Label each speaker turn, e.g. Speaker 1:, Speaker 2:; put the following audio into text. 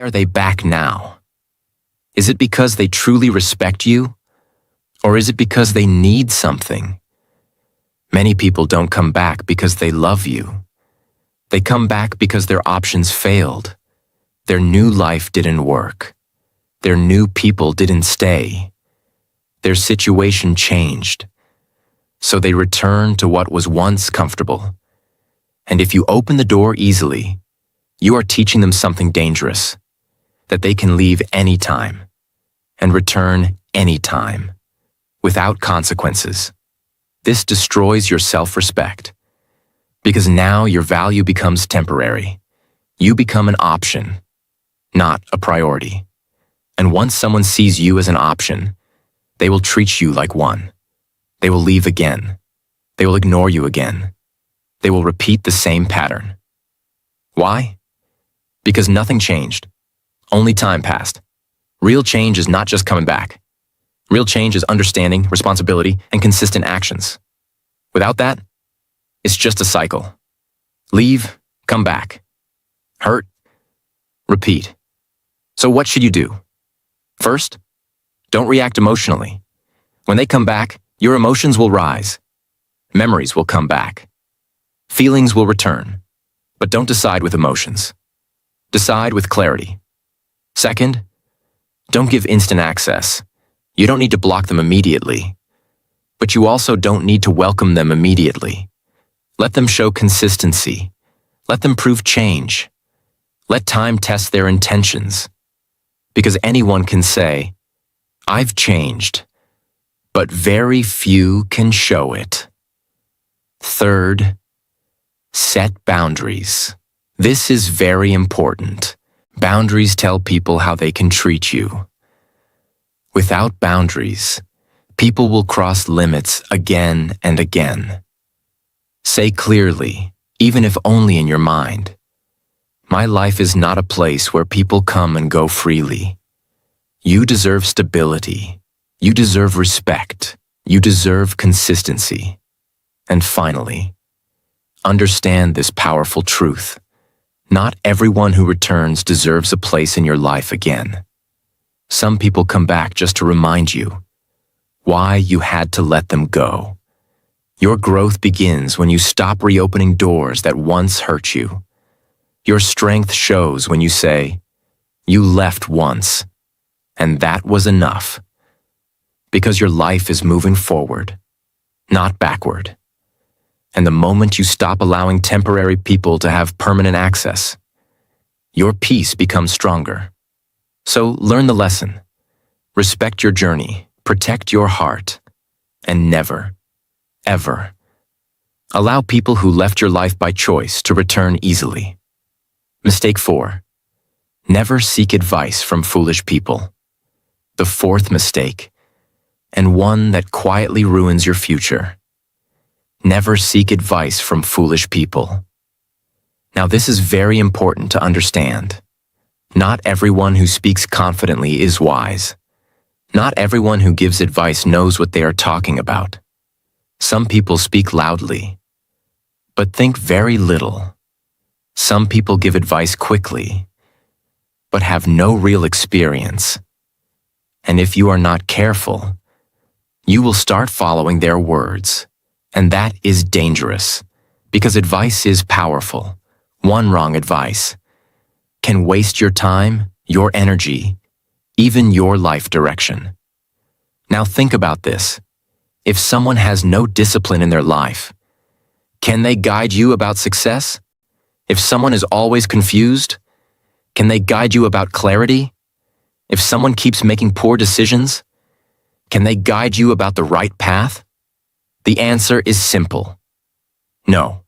Speaker 1: Are they back now? Is it because they truly respect you? Or is it because they need something? Many people don't come back because they love you. They come back because their options failed. Their new life didn't work. Their new people didn't stay. Their situation changed. So they return to what was once comfortable. And if you open the door easily, you are teaching them something dangerous, that they can leave anytime and return anytime, without consequences. This destroys your self-respect, because now your value becomes temporary. You become an option, not a priority. And once someone sees you as an option, they will treat you like one. They will leave again. They will ignore you again. They will repeat the same pattern. Why? Because nothing changed. Only time passed. Real change is not just coming back. Real change is understanding, responsibility, and consistent actions. Without that, it's just a cycle. Leave, come back. Hurt, repeat. So what should you do? First, don't react emotionally. When they come back, your emotions will rise. Memories will come back. Feelings will return. But don't decide with emotions. Decide with clarity. Second, don't give instant access. You don't need to block them immediately. But you also don't need to welcome them immediately. Let them show consistency. Let them prove change. Let time test their intentions. Because anyone can say, "I've changed," but very few can show it. Third, set boundaries. This is very important. Boundaries tell people how they can treat you. Without boundaries, people will cross limits again and again. Say clearly, even if only in your mind, "My life is not a place where people come and go freely." You deserve stability. You deserve respect. You deserve consistency. And finally, understand this powerful truth. Not everyone who returns deserves a place in your life again. Some people come back just to remind you why you had to let them go. Your growth begins when you stop reopening doors that once hurt you. Your strength shows when you say, "You left once, and that was enough." Because your life is moving forward, not backward. And the moment you stop allowing temporary people to have permanent access, your peace becomes stronger. So learn the lesson. Respect your journey, protect your heart, and never, ever allow people who left your life by choice to return easily. Mistake 4. Never seek advice from foolish people. The fourth mistake, and one that quietly ruins your future. Never seek advice from foolish people. Now, this is very important to understand. Not everyone who speaks confidently is wise. Not everyone who gives advice knows what they are talking about. Some people speak loudly, but think very little. Some people give advice quickly, but have no real experience. And if you are not careful, you will start following their words. And that is dangerous, because advice is powerful. One wrong advice can waste your time, your energy, even your life direction. Now think about this. If someone has no discipline in their life, can they guide you about success? If someone is always confused, can they guide you about clarity? If someone keeps making poor decisions, can they guide you about the right path? The answer is simple. No.